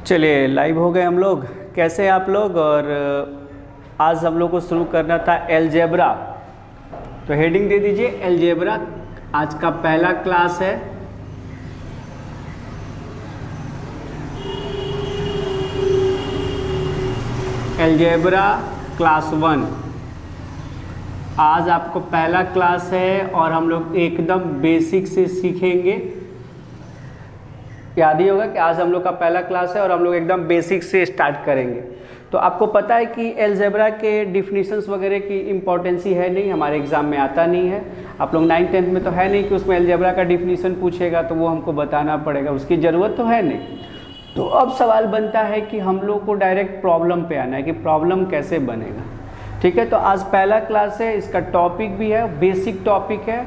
चलिए लाइव हो गए हम लोग। कैसे हैं आप लोग? और आज हम लोग को शुरू करना था अलजेब्रा, तो हेडिंग दे दीजिए अलजेब्रा। आज का पहला क्लास है। अलजेब्रा क्लास 1 आज आपको पहला क्लास है और हम लोग एकदम बेसिक से सीखेंगे। याद ही होगा कि आज हम लोग का पहला क्लास है और हम लोग एकदम बेसिक से स्टार्ट करेंगे। तो आपको पता है कि अलजेब्रा के डिफिनीशंस वगैरह की इम्पोर्टेंस ही है नहीं, हमारे एग्जाम में आता नहीं है। आप लोग 9th-10th में तो है नहीं कि उसमें अलजेब्रा का डिफिनीशन पूछेगा तो वो हमको बताना पड़ेगा, उसकी ज़रूरत तो है नहीं। तो अब सवाल बनता है कि हम लोग को डायरेक्ट प्रॉब्लम पे आना है कि प्रॉब्लम कैसे बनेगा। ठीक है, तो आज पहला क्लास है, इसका टॉपिक भी है, बेसिक टॉपिक है।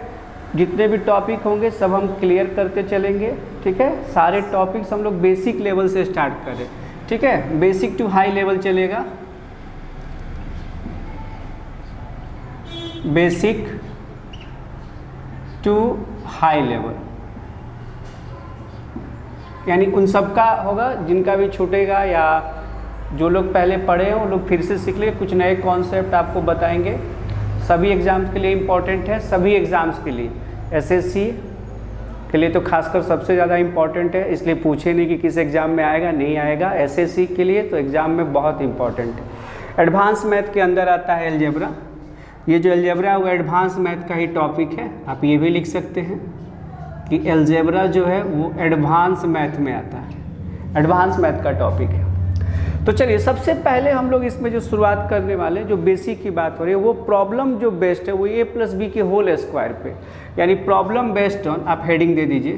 जितने भी टॉपिक होंगे सब हम क्लियर करते चलेंगे। ठीक है, सारे टॉपिक्स हम लोग बेसिक लेवल से स्टार्ट करें। ठीक है, बेसिक टू हाई लेवल चलेगा। बेसिक टू हाई लेवल यानी उन सब का होगा, जिनका भी छूटेगा या जो लोग पहले पढ़े हैं वो लोग फिर से सीख लिए। कुछ नए कॉन्सेप्ट आपको बताएंगे। सभी एग्ज़ाम्स के लिए इम्पॉर्टेंट है, सभी एग्ज़ाम्स के लिए। एसएससी के लिए तो खासकर सबसे ज़्यादा इम्पॉर्टेंट है, इसलिए पूछे नहीं कि किस एग्ज़ाम में आएगा नहीं आएगा। एसएससी के लिए तो एग्ज़ाम में बहुत इम्पॉर्टेंट है। एडवांस मैथ के अंदर आता है अलजेब्रा। ये जो अलजेब्रा है वो एडवांस मैथ का ही टॉपिक है। आप ये भी लिख सकते हैं कि अलजेब्रा जो है वो एडवांस मैथ में आता है, एडवांस मैथ का टॉपिक है। तो चलिए सबसे पहले हम लोग इसमें जो शुरुआत करने वाले, जो बेसिक की बात हो रही है, वो प्रॉब्लम जो बेस्ड है वो a + b के होल स्क्वायर पे, यानी प्रॉब्लम बेस्ड ऑन, आप हेडिंग दे दीजिए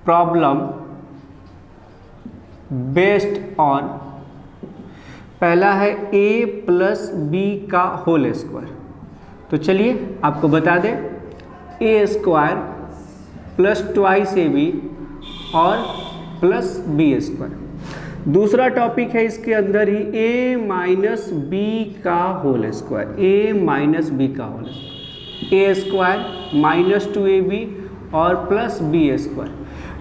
प्रॉब्लम बेस्ड ऑन। पहला है a + b का होल स्क्वायर। तो चलिए आपको बता दें a² + 2ab और +b²। दूसरा टॉपिक है इसके अंदर ही a - b का होल स्क्वायर, a - b का होल स्क्वायर, a² - 2ab और +b²।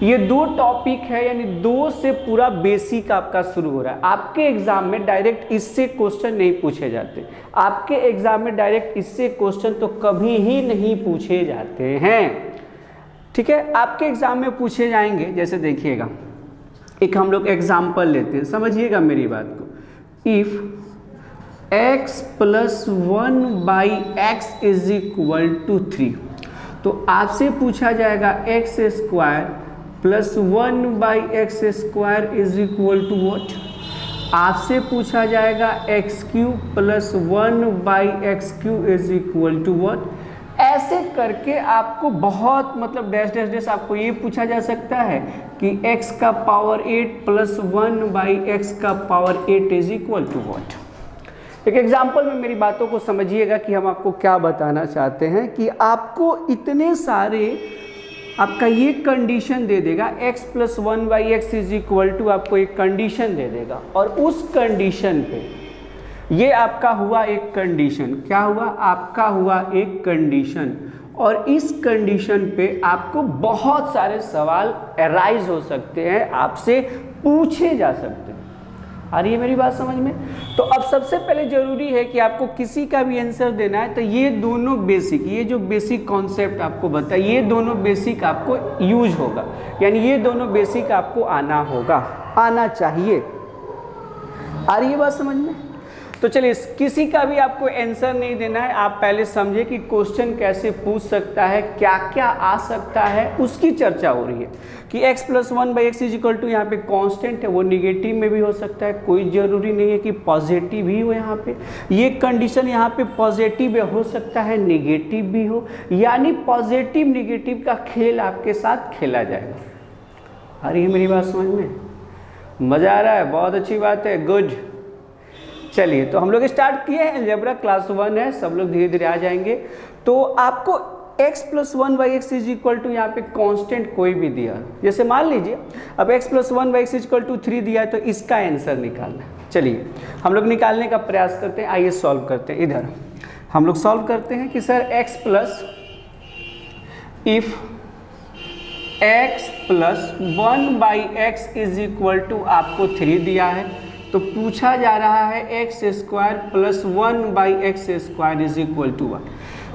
ये दो टॉपिक है, यानी दो से पूरा बेसिक आपका शुरू हो रहा है। आपके एग्जाम में डायरेक्ट इससे क्वेश्चन नहीं पूछे जाते। आपके एग्जाम में डायरेक्ट इससे क्वेश्चन तो कभी ही नहीं पूछे जाते हैं। ठीक है, आपके एग्जाम में पूछे जाएंगे। जैसे देखिएगा, एक हम लोग एग्जाम्पल लेते हैं, समझिएगा मेरी बात को। इफ x + 1/x = 3, तो आपसे पूछा जाएगा x² + 1/x² = what? आपसे पूछा जाएगा x³ + 1/x³ = what? ऐसे करके आपको बहुत मतलब डैश डैश डैश आपको ये पूछा जा सकता है कि x का पावर 8 + 1/x का पावर 8 = what? एक एग्जाम्पल में मेरी बातों को समझिएगा कि हम आपको क्या बताना चाहते हैं कि आपको इतने सारे आपका ये कंडीशन दे देगा, x + 1/x = आपको एक कंडीशन दे देगा, और उस कंडीशन पे ये आपका हुआ एक कंडीशन। क्या हुआ? आपका हुआ एक कंडीशन, और इस कंडीशन पे आपको बहुत सारे सवाल अराइज हो सकते हैं, आपसे पूछे जा सकते हैं। आ रही है मेरी बात समझ में? तो अब सबसे पहले जरूरी है कि आपको किसी का भी आंसर देना है तो ये दोनों बेसिक, ये जो बेसिक कॉन्सेप्ट आपको बताया, ये दोनों बेसिक आपको यूज होगा, यानी ये दोनों बेसिक आपको आना होगा, आना चाहिए। आ रही है बात समझ में? तो चलिए किसी का भी आपको आंसर नहीं देना है, आप पहले समझे कि क्वेश्चन कैसे पूछ सकता है, क्या क्या आ सकता है, उसकी चर्चा हो रही है कि x + 1/x = यहाँ पे कांस्टेंट है, वो निगेटिव में भी हो सकता है, कोई ज़रूरी नहीं है कि पॉजिटिव ही हो। यहाँ पे ये कंडीशन यहाँ पे पॉजिटिव हो सकता है, निगेटिव भी हो, यानी पॉजिटिव निगेटिव का खेल आपके साथ खेला जाएगा। आ रही है मेरी बात समझ में? मज़ा आ रहा है? बहुत अच्छी बात है, गुड। चलिए तो हम लोग स्टार्ट किए हैं, अलजेब्रा क्लास 1 है, सब लोग धीरे धीरे आ जाएंगे। तो आपको x + 1/x = यहाँ पे कांस्टेंट कोई भी दिया, जैसे मान लीजिए अब x + 1/x = 3 दिया है, तो इसका आंसर निकालना है। चलिए हम लोग निकालने का प्रयास करते हैं, आइए सॉल्व करते हैं। इधर हम लोग सॉल्व करते हैं कि sir x + if x plus 1/x is equal to आपको 3 दिया है, तो पूछा जा रहा है x square plus 1/x square is equal to 1।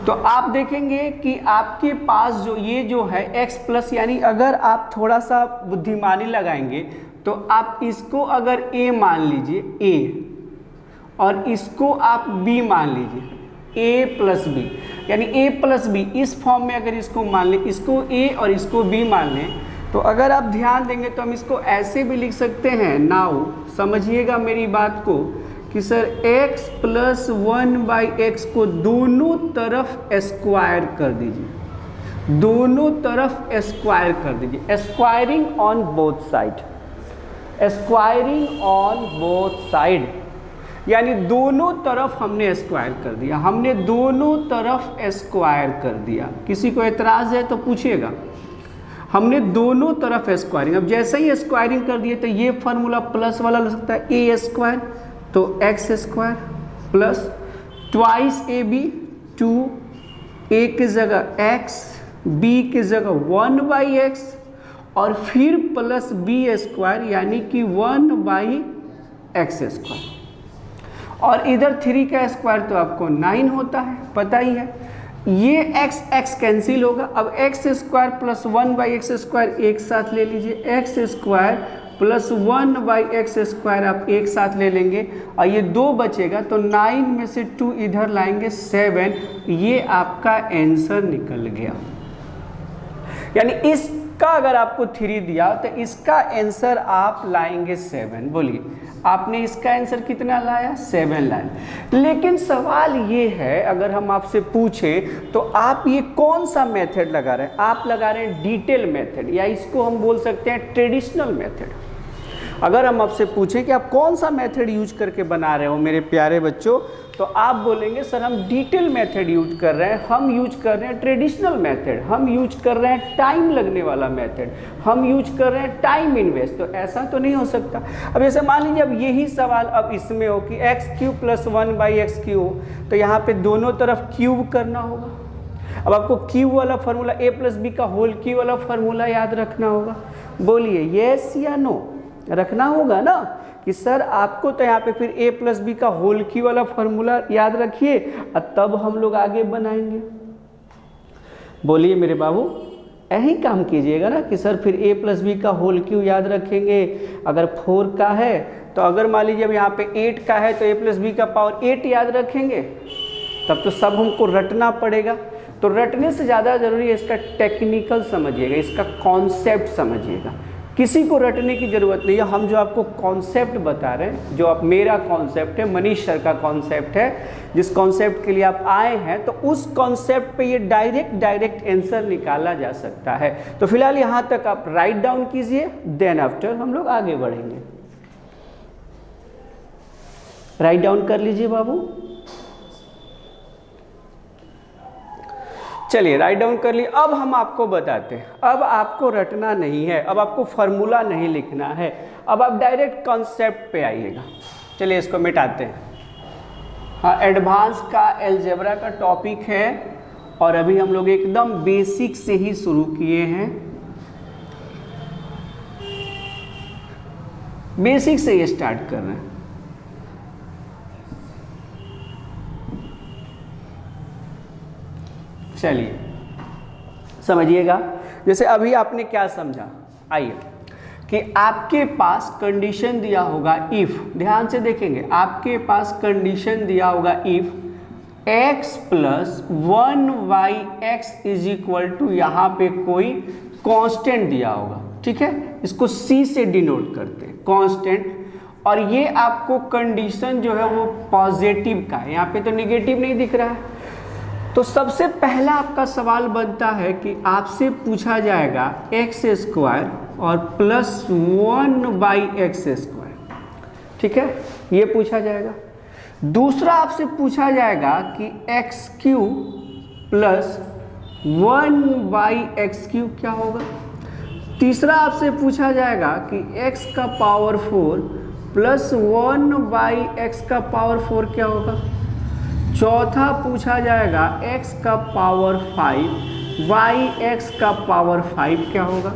तो आप देखेंगे कि आपके पास जो ये जो है x प्लस, यानी अगर आप थोड़ा सा बुद्धिमानी लगाएंगे तो आप इसको अगर a मान लीजिए a, और इसको आप b मान लीजिए a प्लस b, यानी a प्लस b इस फॉर्म में अगर इसको मान लें, इसको a और इसको b मान लें, तो अगर आप ध्यान देंगे तो हम इसको ऐसे भी लिख सकते हैं। नाउ समझिएगा मेरी बात को कि सर x प्लस 1/x को दोनों तरफ स्क्वायर कर दीजिए, दोनों तरफ स्क्वायर कर दीजिए, squaring on both side, squaring on both side, यानी दोनों तरफ हमने स्क्वायर कर दिया, हमने दोनों तरफ स्क्वायर कर दिया। किसी को एतराज़ है तो पूछिएगा। हमने दोनों तरफ स्क्वायरिंग, अब जैसे ही स्क्वायरिंग कर दिए तो ये फार्मूला प्लस वाला लग सकता है, ए स्क्वायर तो x square plus twice a b, 2 a की जगह x, b की जगह 1/x और फिर प्लस b स्क्वायर यानी कि 1/x स्क्वायर, और इधर 3 का स्क्वायर तो आपको 9 होता है, पता ही है। ये x कैंसिल होगा। अब x square plus 1/x square एक साथ ले लीजिए, x square plus 1/x square आप एक साथ ले लेंगे और ये 2 बचेगा, तो 9 में से 2 इधर लाएंगे 7, ये आपका आंसर निकल गया। यानी इसका अगर आपको 3 दिया तो इसका आंसर आप लाएंगे 7। बोलिए आपने इसका आंसर कितना लाया? 7 लाया। लेकिन सवाल ये है, अगर हम आपसे पूछें तो आप ये कौन सा मेथड लगा रहे हैं? आप लगा रहे हैं डिटेल मेथड, या इसको हम बोल सकते हैं ट्रेडिशनल मेथड। अगर हम आपसे पूछें कि आप कौन सा मेथड यूज करके बना रहे हो मेरे प्यारे बच्चों, तो आप बोलेंगे सर हम डिटेल मेथड यूज कर रहे हैं, हम यूज कर रहे हैं ट्रेडिशनल मेथड, हम यूज कर रहे हैं टाइम लगने वाला मेथड, हम यूज कर रहे हैं टाइम इन्वेस्ट। तो ऐसा तो नहीं हो सकता। अब जैसे मान लीजिए अब यही सवाल अब इसमें हो कि x³ प्लस 1/x³ हो, तो यहाँ पे दोनों तरफ क्यूब करना होगा। अब आपको क्यूब वाला फार्मूला a प्लस बी का होल क्यूब वाला फार्मूला याद रखना होगा। बोलिए येस या नो? रखना होगा ना कि सर आपको तो यहाँ पे फिर a प्लस बी का होल क्यूब वाला फार्मूला याद रखिए और तब हम लोग आगे बनाएंगे। बोलिए मेरे बाबू, यही काम कीजिएगा ना कि सर फिर a प्लस बी का होल क्यूब याद रखेंगे। अगर 4 का है तो अगर मान लीजिए अब यहाँ पे 8 का है तो a प्लस बी का पावर 8 याद रखेंगे, तब तो सब हमको रटना पड़ेगा। तो रटने से ज़्यादा ज़रूरी है इसका टेक्निकल समझिएगा, इसका कॉन्सेप्ट समझिएगा। किसी को रटने की ज़रूरत नहीं है। हम जो आपको कॉन्सेप्ट बता रहे हैं, जो आप मेरा कॉन्सेप्ट है, मनीष सर का कॉन्सेप्ट है, जिस कॉन्सेप्ट के लिए आप आए हैं, तो उस कॉन्सेप्ट पे ये डायरेक्ट आंसर निकाला जा सकता है। तो फिलहाल यहाँ तक आप राइट डाउन कीजिए, देन आफ्टर हम लोग आगे बढ़ेंगे। राइट डाउन कर लीजिए बाबू। चलिए राइट डाउन कर लिए। अब हम आपको बताते हैं, अब आपको रटना नहीं है, अब आपको फार्मूला नहीं लिखना है, अब आप डायरेक्ट कॉन्सेप्ट पे आइएगा। चलिए इसको मिटाते हैं। हाँ, एडवांस का अलजेब्रा का टॉपिक है और अभी हम लोग एकदम बेसिक से ही शुरू किए हैं, बेसिक से ये स्टार्ट कर रहे हैं। चलिए समझिएगा। जैसे अभी आपने क्या समझा, आइए कि आपके पास कंडीशन दिया होगा इफ, ध्यान से देखेंगे, आपके पास कंडीशन दिया होगा if x plus 1/x is equal to, यहाँ पे कोई कांस्टेंट दिया होगा, ठीक है, इसको c से डिनोट करते हैं कांस्टेंट, और ये आपको कंडीशन जो है वो पॉजिटिव का है, यहाँ पे तो निगेटिव नहीं दिख रहा है। तो सबसे पहला आपका सवाल बनता है कि आपसे पूछा जाएगा x² और प्लस 1/x², ठीक है, ये पूछा जाएगा। दूसरा आपसे पूछा जाएगा कि x³ प्लस 1/x³ क्या होगा। तीसरा आपसे पूछा जाएगा कि x का पावर 4 प्लस 1/x का पावर 4 क्या होगा। चौथा पूछा जाएगा x का पावर 5 बाई एक्स का पावर 5 क्या होगा।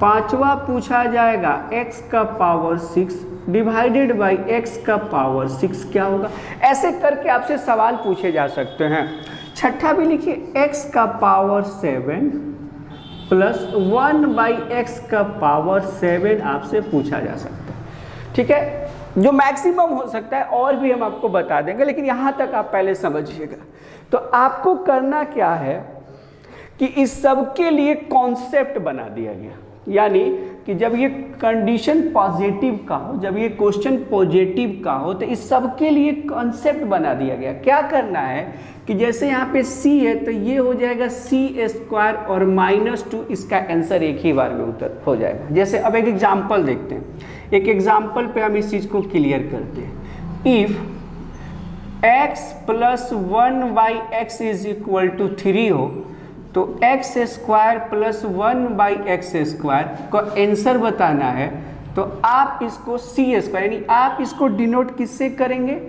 पांचवा पूछा जाएगा x का पावर 6 डिवाइडेड बाई x का पावर 6 क्या होगा। ऐसे करके आपसे सवाल पूछे जा सकते हैं। छठा भी लिखिए x का पावर 7 प्लस 1 बाई एक्स का पावर 7 आपसे पूछा जा सकता है। ठीक है, जो मैक्सिमम हो सकता है और भी हम आपको बता देंगे, लेकिन यहाँ तक आप पहले समझिएगा। तो आपको करना क्या है कि इस सब के लिए कॉन्सेप्ट बना दिया गया, यानी कि जब ये कंडीशन पॉजिटिव का हो, जब ये क्वेश्चन पॉजिटिव का हो, तो इस सब के लिए कॉन्सेप्ट बना दिया गया। क्या करना है कि जैसे यहाँ पे c है तो ये हो जाएगा c² और -2, इसका आंसर एक ही बार में उत्तर हो जाएगा। जैसे अब एक एग्जांपल देखते हैं, एक एग्जांपल पे हम इस चीज़ को क्लियर करते हैं। If x plus 1 by x is equal to 3 हो तो x² प्लस 1 बाई x² को आंसर बताना है, तो आप इसको c² यानी आप इसको डिनोट किससे करेंगे,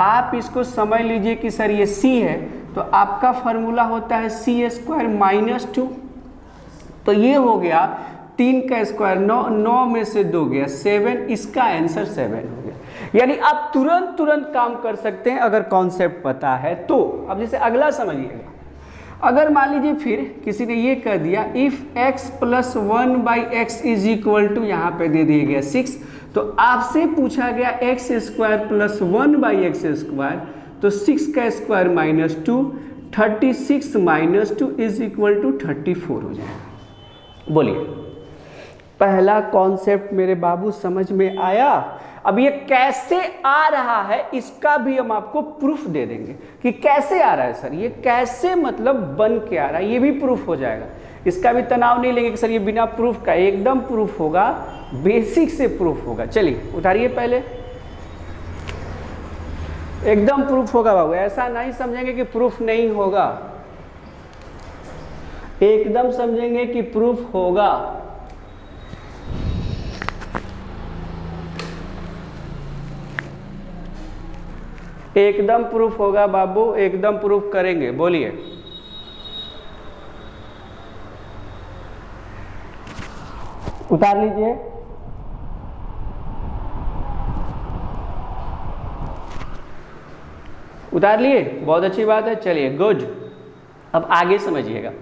आप इसको समझ लीजिए कि सर ये c है, तो आपका फार्मूला होता है c² -2। तो ये हो गया 3 का स्क्वायर 9 में से 2 गया 7, इसका आंसर 7 हो गया। यानी आप तुरंत काम कर सकते हैं अगर कॉन्सेप्ट पता है तो। अब जैसे अगला समझिएगा, अगर मान लीजिए फिर किसी ने ये कर दिया if x plus 1 by x is equal to, यहाँ पे दे दिया गया 6, तो आपसे पूछा गया x² प्लस 1 बाई x², तो 6 का स्क्वायर -2, 36 -2 इज इक्वल टू 34 हो जाएगा। बोलिए, पहला कॉन्सेप्ट मेरे बाबू समझ में आया। अब ये कैसे आ रहा है इसका भी हम आपको प्रूफ दे देंगे कि कैसे आ रहा है सर, ये कैसे मतलब बन के आ रहा है, ये भी प्रूफ हो जाएगा। इसका भी तनाव नहीं लेंगे कि सर ये बिना प्रूफ का, एकदम प्रूफ होगा, बेसिक से प्रूफ होगा। चलिए उतारिए पहले, एकदम प्रूफ होगा बाबू, ऐसा नहीं समझेंगे कि प्रूफ नहीं होगा, एकदम समझेंगे कि प्रूफ होगा। एकदम प्रूफ होगा बाबू, एकदम प्रूफ करेंगे। बोलिए, उतार लीजिए। उतार लिए, बहुत अच्छी बात है। चलिए गुड, अब आगे समझिएगा।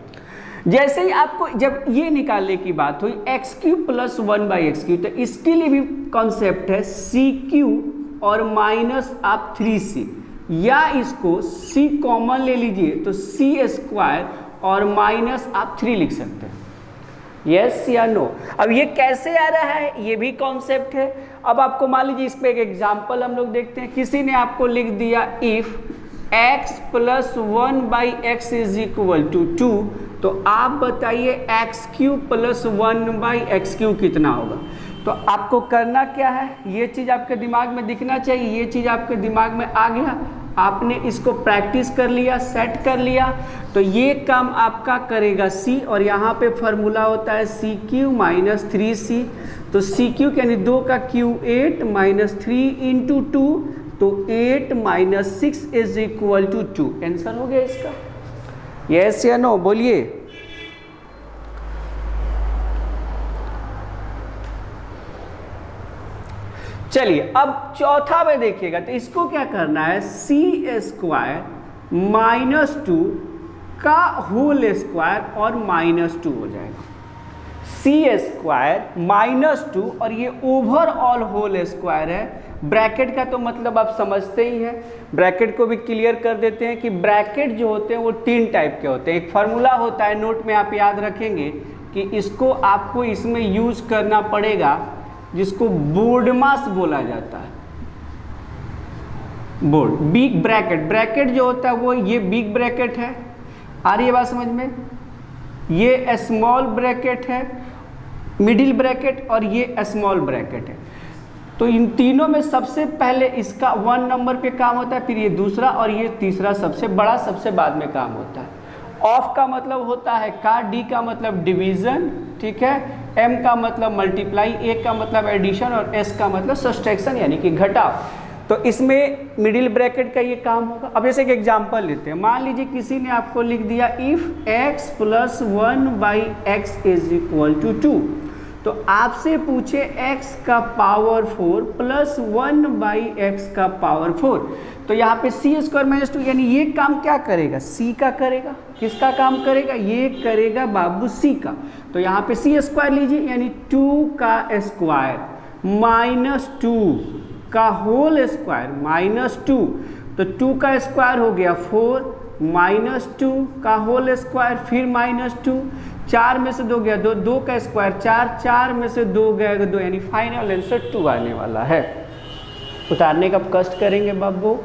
जैसे ही आपको जब ये निकालने की बात हुई x³ प्लस 1 बाई x³, तो इसके लिए भी कॉन्सेप्ट है CQ और माइनस आप 3C, या इसको C कॉमन ले लीजिए तो C² और माइनस आप 3 लिख सकते हैं। यस या नो। अब ये कैसे आ रहा है ये भी कॉन्सेप्ट है। अब आपको मान लीजिए इस पे एक एग्जांपल हम लोग देखते हैं। किसी ने आपको लिख दिया if x plus 1 by x is equal to 2, तो आप बताइए x³ प्लस 1 बाई x³ कितना होगा। तो आपको करना क्या है, ये चीज़ आपके दिमाग में दिखना चाहिए, ये चीज़ आपके दिमाग में आ गया, आपने इसको प्रैक्टिस कर लिया, सेट कर लिया, तो ये काम आपका करेगा C, और यहाँ पे फार्मूला होता है CQ माइनस 3C। तो CQ यानी 2 का Q 8 माइनस 3 इंटू 2, तो 8 minus 6 is equal to 2। Answer हो गया इसका, यस या नो, बोलिए। चलिए अब चौथा में देखिएगा, तो इसको क्या करना है, C² माइनस 2 का होल स्क्वायर और -2 हो जाएगा। C² माइनस 2 और ये ओवरऑल होल स्क्वायर है। ब्रैकेट का तो मतलब आप समझते ही हैं, ब्रैकेट को भी क्लियर कर देते हैं कि ब्रैकेट जो होते हैं वो 3 टाइप के होते हैं। एक फार्मूला होता है, नोट में आप याद रखेंगे कि इसको आपको इसमें यूज करना पड़ेगा, जिसको बोर्डमास बोला जाता है। बोर्ड बिग ब्रैकेट, ब्रैकेट जो होता है वो ये बिग ब्रैकेट है, आ रही है बात समझ में, ये स्मॉल ब्रैकेट है, मिडिल ब्रैकेट और ये स्मॉल ब्रैकेट है। तो इन तीनों में सबसे पहले इसका 1 नंबर पे काम होता है, फिर ये दूसरा और ये तीसरा सबसे बड़ा सबसे बाद में काम होता है। ऑफ का मतलब होता है का, डी का मतलब डिवीजन, ठीक है, एम का मतलब मल्टीप्लाई, ए का मतलब एडिशन और एस का मतलब सब्सट्रैक्शन यानी कि घटाव। तो इसमें मिडिल ब्रैकेट का ये काम होगा। अब जैसे एक एग्जांपल लेते हैं, मान लीजिए किसी ने आपको लिख दिया इफ x + 1/x = 2, तो आपसे पूछे x का पावर 4 + 1/x का पावर 4, तो यहाँ पे c² - 2 यानी ये काम क्या करेगा, c का करेगा। किसका काम करेगा, ये करेगा बाबू c का। तो यहाँ पे c² लीजिए यानी 2 का स्क्वायर -2 का होल स्क्वायर -2, तो 2 का स्क्वायर हो गया 4 -2 का होल स्क्वायर फिर -2, 4 में से 2 गया 2, 2 का स्क्वायर 4, 4 में से 2 गया 2, यानी फाइनल आंसर 2 आने वाला है। उतारने का कष्ट करेंगे बाबू।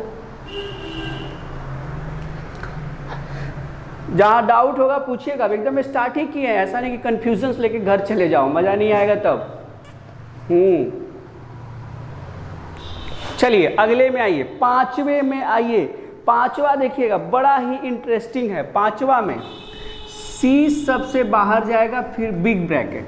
जहाँ डाउट होगा पूछिएगा, एकदम स्टार्ट ही किए हैं, ऐसा नहीं कि कंफ्यूजन लेके घर चले जाओ, मज़ा नहीं आएगा तब। चलिए अगले में आइए, 5वें में आइए। 5वां देखिएगा बड़ा ही इंटरेस्टिंग है। 5वां में c सबसे बाहर जाएगा, फिर बिग ब्रैकेट,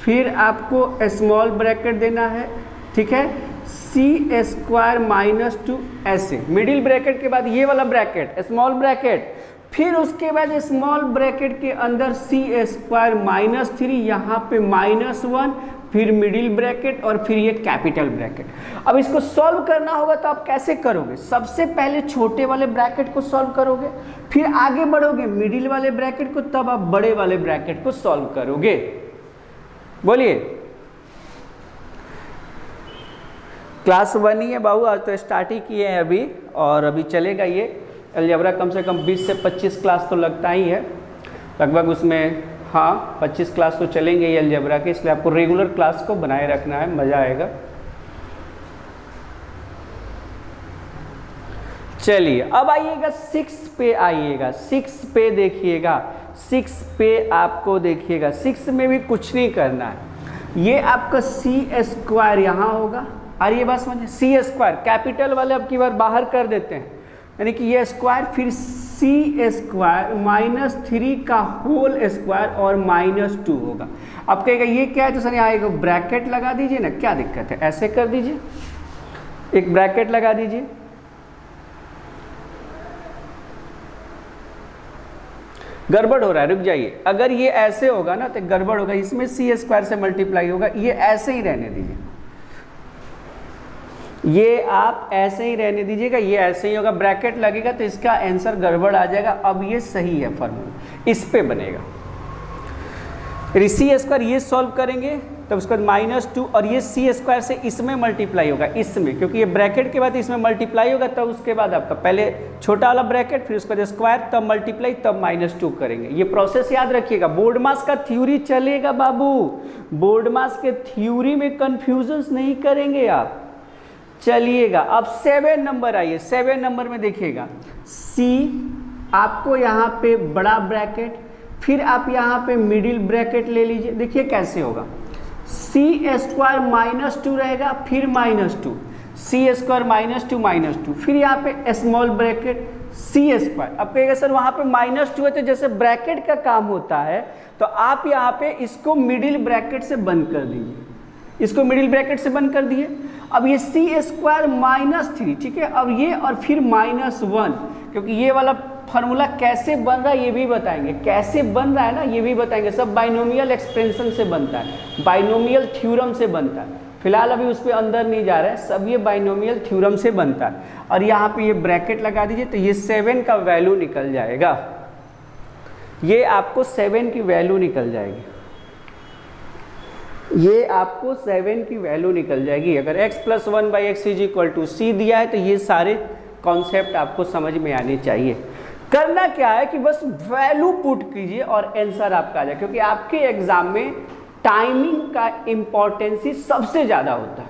फिर आपको स्मॉल ब्रैकेट देना है, ठीक है, c² - 2 ऐसे, मिडिल ब्रैकेट के बाद ये वाला ब्रैकेट स्मॉल ब्रैकेट, फिर उसके बाद स्मॉल ब्रैकेट के अंदर c² - 3, यहाँ पे -1, फिर मिडिल ब्रैकेट और फिर ये कैपिटल ब्रैकेट। अब इसको सॉल्व करना होगा तो आप कैसे करोगे, सबसे पहले छोटे वाले ब्रैकेट को सॉल्व करोगे, फिर आगे बढ़ोगे मिडिल वाले ब्रैकेट को, तब आप बड़े वाले ब्रैकेट को सॉल्व करोगे। बोलिए, क्लास 1 ही है बाबू, आज तो स्टार्ट ही किए हैं अभी, और अभी चलेगा ये अलजेब्रा कम से कम 20 से 25 क्लास तो लगता ही है लगभग उसमें। हाँ 25 क्लास तो चलेंगे ये अलजेब्रा के, इसलिए आपको रेगुलर क्लास को बनाए रखना है, मज़ा आएगा। चलिए अब आइएगा 6 पे, आइएगा 6 पे देखिएगा। 6 पे आपको देखिएगा, 6 में भी कुछ नहीं करना है, ये आपका c² यहाँ होगा, और ये बात समझिए c² कैपिटल वाले अब की बार बाहर कर देते हैं, यानी कि ये स्क्वायर फिर c² - 3 का होल स्क्वायर और -2 होगा। अब कहेगा ये क्या है, तो सर यहाँ एक ब्रैकेट लगा दीजिए ना, क्या दिक्कत है, ऐसे कर दीजिए, एक ब्रैकेट लगा दीजिए। गड़बड़ हो रहा है, रुक जाइए, अगर ये ऐसे होगा ना तो गड़बड़ होगा, इसमें c² से मल्टीप्लाई होगा, ये ऐसे ही रहने दीजिए, ये आप ऐसे ही रहने दीजिएगा, ये ऐसे ही होगा, ब्रैकेट लगेगा तो इसका आंसर गड़बड़ आ जाएगा। अब ये सही है फॉर्मूला, इस पे बनेगा, c² ये सॉल्व करेंगे तब उसके बाद -2, और ये c² से इसमें मल्टीप्लाई होगा, इसमें, क्योंकि ये ब्रैकेट के बाद इसमें मल्टीप्लाई होगा, तब उसके बाद आपका पहले छोटा वाला ब्रैकेट फिर उसका स्क्वायर, तब मल्टीप्लाई, तब -2 करेंगे। ये प्रोसेस याद रखिएगा, बोर्ड मास का थ्योरी चलेगा बाबू, बोर्ड मास के थ्योरी में कन्फ्यूजन नहीं करेंगे आप। चलिएगा अब 7 नंबर आइए, 7 नंबर में देखिएगा c आपको यहाँ पे बड़ा ब्रैकेट, फिर आप यहाँ पे मिडिल ब्रैकेट ले लीजिए, देखिए कैसे होगा, c² - 2 रहेगा, फिर -2, c² - 2, फिर यहाँ पे स्मॉल ब्रैकेट c²। अब कहेगा सर वहाँ पे -2 है, तो जैसे ब्रैकेट का काम होता है तो आप यहाँ पे इसको मिडिल ब्रैकेट से बंद कर दीजिए, इसको मिडिल ब्रैकेट से बंद कर दिए। अब ये c² - 3, ठीक है, अब ये और फिर -1, क्योंकि ये वाला फार्मूला कैसे बन रहा है ये भी बताएंगे, कैसे बन रहा है ना ये भी बताएंगे, सब बाइनोमियल एक्सपेंशन से बनता है, बाइनोमियल थ्योरम से बनता है। फिलहाल अभी उस पर अंदर नहीं जा रहे हैं, सब ये बाइनोमियल थ्योरम से बनता है। और यहाँ पे ये ब्रैकेट लगा दीजिए, तो ये 7 का वैल्यू निकल जाएगा, ये आपको 7 की वैल्यू निकल जाएगी, ये आपको 7 की वैल्यू निकल जाएगी। अगर x + 1/x = c दिया है तो ये सारे कॉन्सेप्ट आपको समझ में आने चाहिए। करना क्या है कि बस वैल्यू पुट कीजिए और आंसर आपका आ जाए, क्योंकि आपके एग्जाम में टाइमिंग का इम्पोर्टेंस ही सबसे ज़्यादा होता है।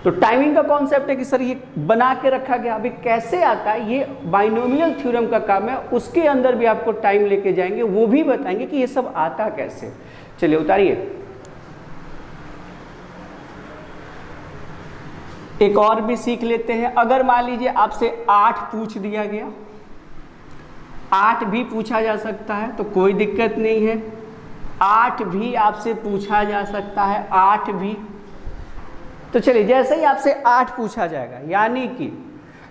तो टाइमिंग का कॉन्सेप्ट है कि सर ये बना के रखा गया, अभी कैसे आता है ये बाइनोमियल थ्योरम का काम है, उसके अंदर भी आपको टाइम लेके जाएंगे, वो भी बताएंगे कि ये सब आता कैसे। चलिए उतारिए, एक और भी सीख लेते हैं। अगर मान लीजिए आपसे 8 पूछ दिया गया, 8 भी पूछा जा सकता है तो कोई दिक्कत नहीं है, 8 भी आपसे पूछा जा सकता है, 8 भी, तो चलिए जैसे ही आपसे 8 पूछा जाएगा, यानी कि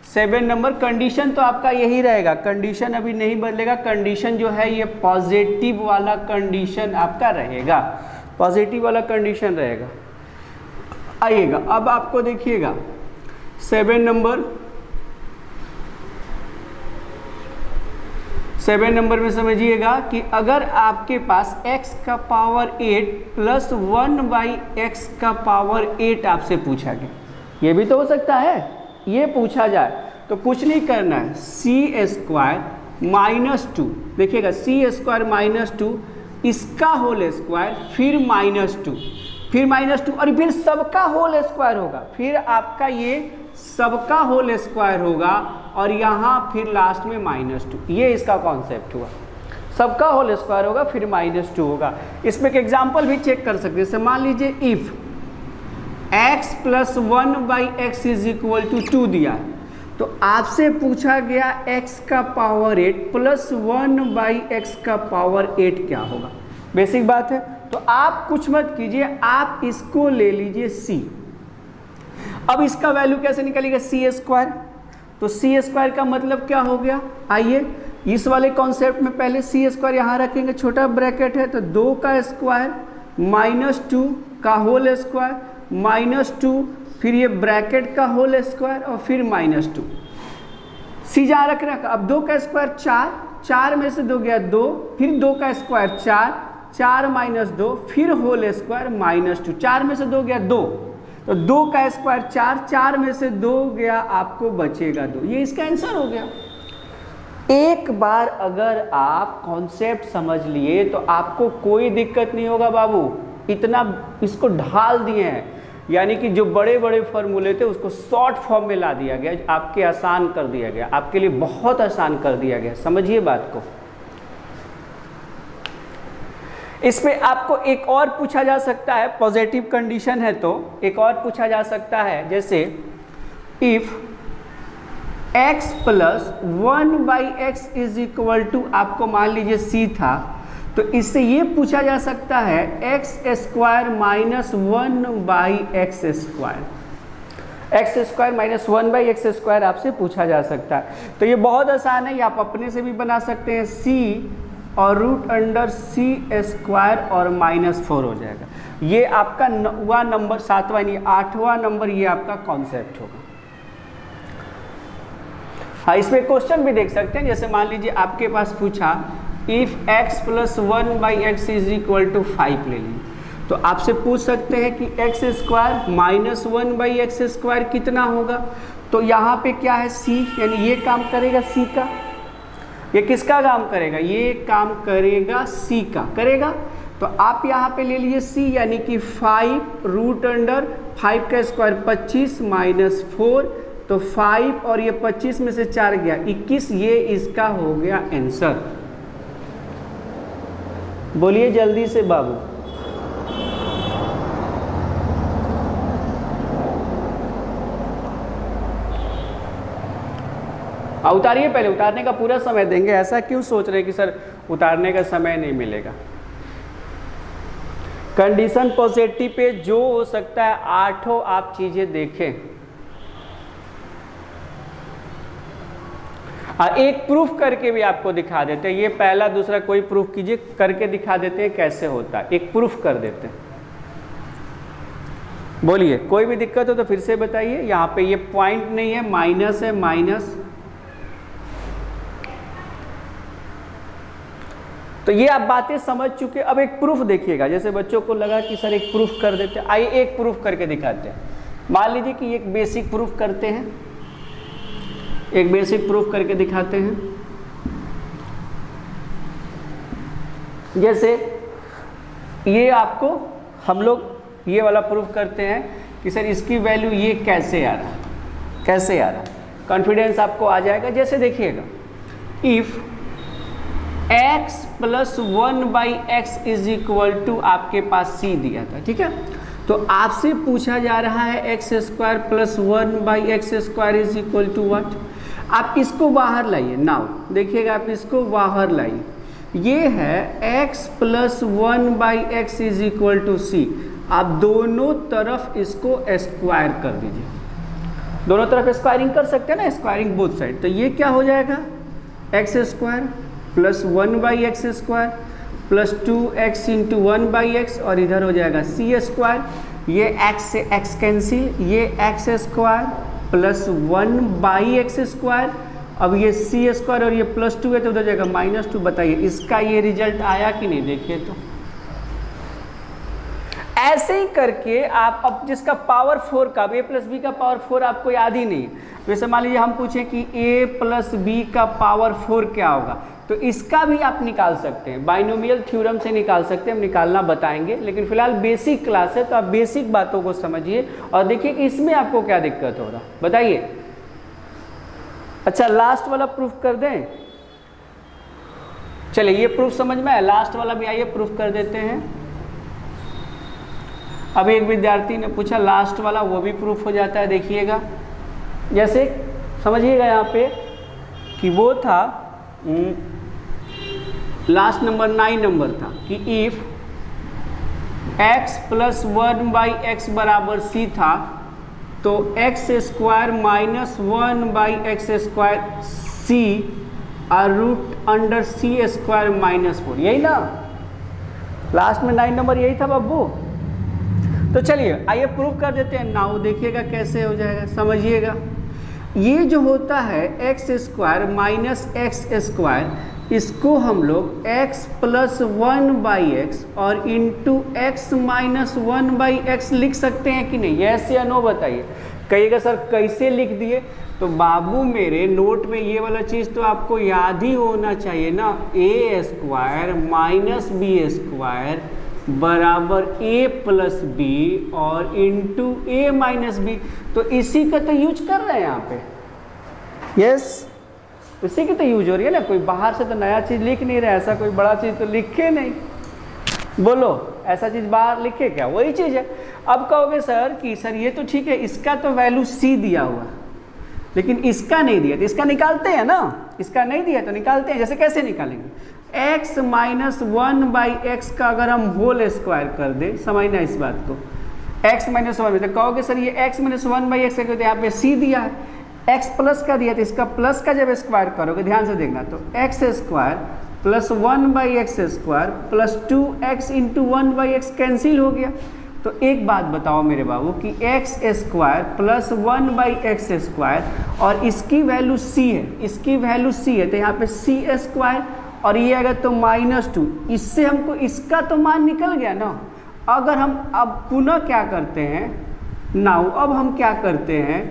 7 नंबर, कंडीशन तो आपका यही रहेगा, कंडीशन अभी नहीं बदलेगा, कंडीशन जो है ये पॉजिटिव वाला कंडीशन आपका रहेगा, पॉजिटिव वाला कंडीशन रहेगा। आइएगा अब आपको देखिएगा 7 नंबर में समझिएगा कि अगर आपके पास x का पावर 8 प्लस 1/x का पावर 8 आपसे पूछा गया, ये भी तो हो सकता है, ये पूछा जाए तो कुछ नहीं करना है, c² माइनस 2, देखिएगा c² माइनस 2, इसका होल स्क्वायर, फिर माइनस 2, फिर माइनस 2 और फिर सबका होल स्क्वायर होगा, फिर आपका ये सबका होल स्क्वायर होगा और यहाँ फिर लास्ट में माइनस 2, ये इसका कॉन्सेप्ट हुआ, सबका होल स्क्वायर होगा फिर माइनस 2 होगा। इसमें एक एग्जांपल भी चेक कर सकते हैं, जैसे मान लीजिए if x plus 1/x is equal to 2 दिया है, तो आपसे पूछा गया x का पावर 8 प्लस 1/x का पावर 8 क्या होगा। बेसिक बात है, तो आप कुछ मत कीजिए, आप इसको ले लीजिए c। अब इसका वैल्यू कैसे निकलेगा, c², तो c² का मतलब क्या हो गया, आइए इस वाले कॉन्सेप्ट में पहले c² यहाँ रखेंगे, छोटा ब्रैकेट है तो 2 का स्क्वायर माइनस 2 का होल स्क्वायर माइनस 2, फिर ये ब्रैकेट का होल स्क्वायर और फिर माइनस 2, c जहाँ रख रखा। अब 2 का स्क्वायर 4, 4 में से 2 गया 2, फिर 2 का स्क्वायर 4, 4 माइनस 2, फिर होल स्क्वायर माइनस 2, 4 में से 2 गया 2, तो 2 का स्क्वायर 4, 4 में से 2 गया, आपको बचेगा 2, ये इसका आंसर हो गया। एक बार अगर आप कॉन्सेप्ट समझ लिए तो आपको कोई दिक्कत नहीं होगा बाबू, इतना इसको ढाल दिए हैं, यानी कि जो बड़े बड़े फॉर्मूले थे उसको शॉर्ट फॉर्म में ला दिया गया, आपके आसान कर दिया गया, आपके लिए बहुत आसान कर दिया गया, समझिए बात को। इसमें आपको एक और पूछा जा सकता है, पॉजिटिव कंडीशन है तो एक और पूछा जा सकता है, जैसे if x plus 1/x is equal to, आपको मान लीजिए c था, तो इससे ये पूछा जा सकता है x² minus 1/x², x² minus 1/x² आपसे पूछा जा सकता है। तो ये बहुत आसान है, ये आप अपने से भी बना सकते हैं, c और √c² और -4 हो जाएगा। ये आपका 9वां नंबर, 7वां नहीं 8वां नंबर, ये आपका कॉन्सेप्ट होगा। हाँ, इसमें क्वेश्चन भी देख सकते हैं, जैसे मान लीजिए आपके पास पूछा if x plus 1/x is equal to 5 ले लीजिए, तो आपसे पूछ सकते हैं कि x² माइनस 1/x² कितना होगा। तो यहाँ पे क्या है c, यानी ये काम करेगा c का, ये किसका काम करेगा, ये काम करेगा c का करेगा। तो आप यहाँ पे ले लीजिए c, यानी कि 5 का स्क्वायर 25 माइनस 4, तो 5 और ये 25 में से 4 गया 21, ये इसका हो गया आंसर। बोलिए जल्दी से बाबू। उतारिए, पहले उतारने का पूरा समय देंगे, ऐसा क्यों सोच रहे हैं कि सर उतारने का समय नहीं मिलेगा। कंडीशन पॉजिटिव पे जो हो सकता है 8 आप चीजें देखें, और एक प्रूफ करके भी आपको दिखा देते हैं, ये पहला दूसरा कोई प्रूफ कीजिए, करके दिखा देते हैं कैसे होता है, एक प्रूफ कर देते हैं। बोलिए, कोई भी दिक्कत हो तो फिर से बताइए। यहाँ पे ये पॉइंट नहीं है, माइनस है, माइनस, तो ये आप बातें समझ चुके। अब एक प्रूफ देखिएगा, जैसे बच्चों को लगा कि सर एक प्रूफ कर देते हैं, आइए एक प्रूफ करके दिखाते हैं। मान लीजिए कि एक बेसिक प्रूफ करते हैं, एक बेसिक प्रूफ करके दिखाते हैं। जैसे ये आपको हम लोग ये वाला प्रूफ करते हैं कि सर इसकी वैल्यू ये कैसे आ रहा है, कैसे आ रहा है, कॉन्फिडेंस आपको आ जाएगा। जैसे देखिएगा, if x plus 1/x is equal to, आपके पास c दिया था, ठीक है, तो आपसे पूछा जा रहा है x² plus 1/x² is equal to what. आप इसको बाहर लाइए, नाउ देखिएगा, आप इसको बाहर लाइए, ये है x plus 1/x is equal to c। आप दोनों तरफ इसको स्क्वायर कर दीजिए, दोनों तरफ स्क्वायरिंग कर सकते हैं ना, स्क्वायरिंग बोथ साइड। तो ये क्या हो जाएगा, x square plus 1/x square plus 2x into 1/x, और इधर हो जाएगा सी स्क्वायर, ये x से x कैंसिल, ये x square plus 1/x square, अब ये सी स्क्वायर और ये प्लस 2 है तो उधर जाएगा -2। बताइए इसका ये रिजल्ट आया कि नहीं, देखिए तो ऐसे ही करके आप अब जिसका पावर 4 का, a प्लस बी का पावर 4 आपको याद ही नहीं, वैसे मान लीजिए हम पूछें कि a प्लस बी का पावर 4 क्या होगा, तो इसका भी आप निकाल सकते हैं, बाइनोमियल थ्योरम से निकाल सकते हैं, हम निकालना बताएंगे, लेकिन फिलहाल बेसिक क्लास है तो आप बेसिक बातों को समझिए और देखिए कि इसमें आपको क्या दिक्कत हो रहा, बताइए। अच्छा लास्ट वाला प्रूफ कर दें, चलिए ये प्रूफ समझ में आया, लास्ट वाला भी आइए प्रूफ कर देते हैं। अब एक विद्यार्थी ने पूछा लास्ट वाला, वो भी प्रूफ हो जाता है, देखिएगा। जैसे समझिएगा यहाँ पे कि वो था लास्ट नंबर 9 नंबर था कि इफ x प्लस 1/x बराबर c था तो x square minus 1/x square c और रूट अंडर c स्क्वायर -4, यही ना लास्ट में 9 नंबर यही था बब्बू। तो चलिए आइए प्रूव कर देते हैं, नाउ देखिएगा कैसे हो जाएगा, समझिएगा। ये जो होता है x square minus x square, इसको हम लोग x प्लस 1/x और इंटू x माइनस 1/x लिख सकते हैं कि नहीं, यस या नो बताइए। कहिएगा सर कैसे लिख दिए, तो बाबू मेरे नोट में ये वाला चीज़ तो आपको याद ही होना चाहिए ना, a square minus b square बराबर a प्लस बी और इंटू a माइनस बी, तो इसी का तो यूज कर रहे हैं यहाँ पे, यस इसी की तो यूज हो रही है ना, कोई बाहर से तो नया चीज़ लिख नहीं रहा, ऐसा कोई बड़ा चीज़ तो लिखे नहीं, बोलो ऐसा चीज़ बाहर लिखे क्या, वही चीज़ है। अब कहोगे सर कि सर ये तो ठीक है, इसका तो वैल्यू c दिया हुआ लेकिन इसका नहीं दिया, तो इसका निकालते हैं ना, इसका नहीं दिया तो निकालते हैं। जैसे कैसे निकालेंगे, x माइनस 1/x का अगर हम होल स्क्वायर कर दें, समझना इस बात को, x माइनस 1, तो कहोगे सर ये x माइनस 1/x है, तो यहाँ पे c दिया है, x प्लस का दिया तो इसका प्लस का जब स्क्वायर करोगे ध्यान से देखना, तो x square plus 1/x square plus 2x into 1/x cancel हो गया। तो एक बात बताओ मेरे बाबू कि x square plus 1/x square और इसकी वैल्यू c है, इसकी वैल्यू c है, तो यहाँ पे c स्क्वायर और ये अगर तो -2, इससे हमको इसका तो मान निकल गया ना। अगर हम अब पुनः क्या करते हैं, नाउ अब हम क्या करते हैं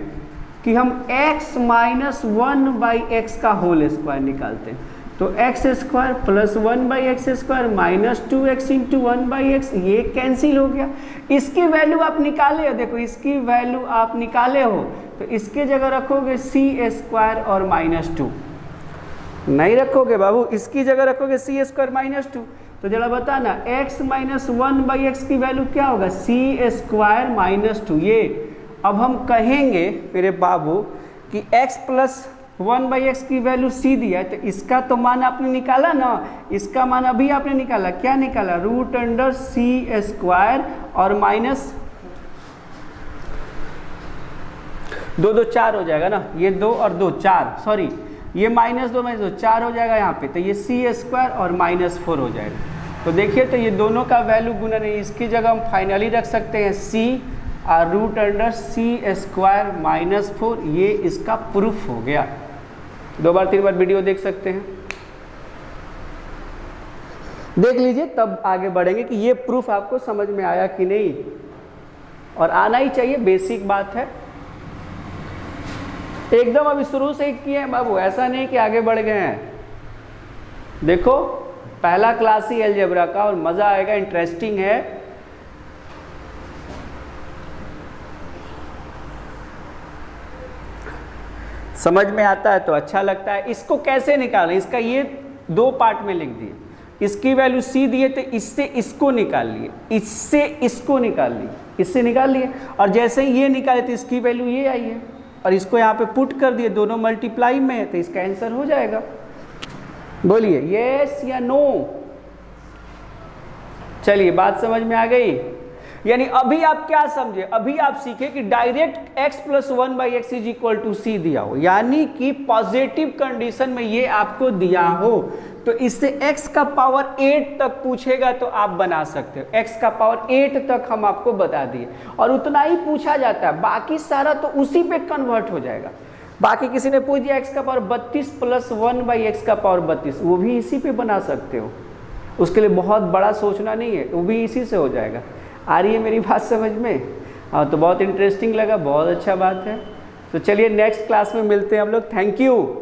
कि हम x माइनस 1/x का होल स्क्वायर निकालते हैं, तो x square plus 1/x square minus 2x into 1/x, ये कैंसिल हो गया। इसकी वैल्यू आप निकाले हो, देखो इसकी वैल्यू आप निकाले हो तो इसके जगह रखोगे c स्क्वायर और -2, नहीं रखोगे बाबू, इसकी जगह रखोगे c स्क्वायर -2, तो जरा बताना x माइनस 1/x की वैल्यू क्या होगा, c स्क्वायर -2। ये अब हम कहेंगे मेरे बाबू कि x प्लस 1/x की वैल्यू c दिया है, तो इसका तो मान आपने निकाला ना, इसका मान अभी आपने निकाला, क्या निकाला, रूट अंडर c स्क्वायर और माइनस 2 2 4 हो जाएगा ना, ये 2 और 2 4, सॉरी ये -2 -2 4 हो जाएगा यहाँ पे, तो ये c स्क्वायर और -4 हो जाएगा। तो देखिए तो ये दोनों का वैल्यू गुणन है, इसकी जगह हम फाइनली रख सकते हैं c और रूट अंडर c स्क्वायर -4, ये इसका प्रूफ हो गया। 2 बार 3 बार वीडियो देख सकते हैं, देख लीजिए तब आगे बढ़ेंगे कि ये प्रूफ आपको समझ में आया कि नहीं, और आना ही चाहिए, बेसिक बात है एकदम। अभी शुरू से किए हैं बाबू, ऐसा नहीं कि आगे बढ़ गए हैं। देखो पहला क्लास ही अलजेब्रा का और मज़ा आएगा, इंटरेस्टिंग है। समझ में आता है तो अच्छा लगता है। इसको कैसे निकालें, इसका ये 2 पार्ट में लिख दिए, इसकी वैल्यू c दिए तो इससे इसको निकाल लिए, इससे इसको निकाल लिए, इससे निकाल लिए, और जैसे ही ये निकाले तो इसकी वैल्यू ये आई है और इसको यहाँ पे पुट कर दिए, दोनों मल्टीप्लाई में है तो इसका आंसर हो जाएगा। बोलिए यस या नो। चलिए बात समझ में आ गई। यानी अभी आप क्या समझे, अभी आप सीखे कि direct x plus 1/x is equal to c दिया हो, यानी कि पॉजिटिव कंडीशन में ये आपको दिया हो तो इससे x का पावर 8 तक पूछेगा तो आप बना सकते हो। x का पावर 8 तक हम आपको बता दिए और उतना ही पूछा जाता है, बाकी सारा तो उसी पे कन्वर्ट हो जाएगा। बाकी किसी ने पूछ दिया x का पावर 32 प्लस 1/x का पावर 32, वो भी इसी पे बना सकते हो, उसके लिए बहुत बड़ा सोचना नहीं है, वो भी इसी से हो जाएगा। आ रही है मेरी बात समझ में? हाँ, तो बहुत इंटरेस्टिंग लगा, बहुत अच्छा बात है। तो चलिए नेक्स्ट क्लास में मिलते हैं हम लोग। Thank you.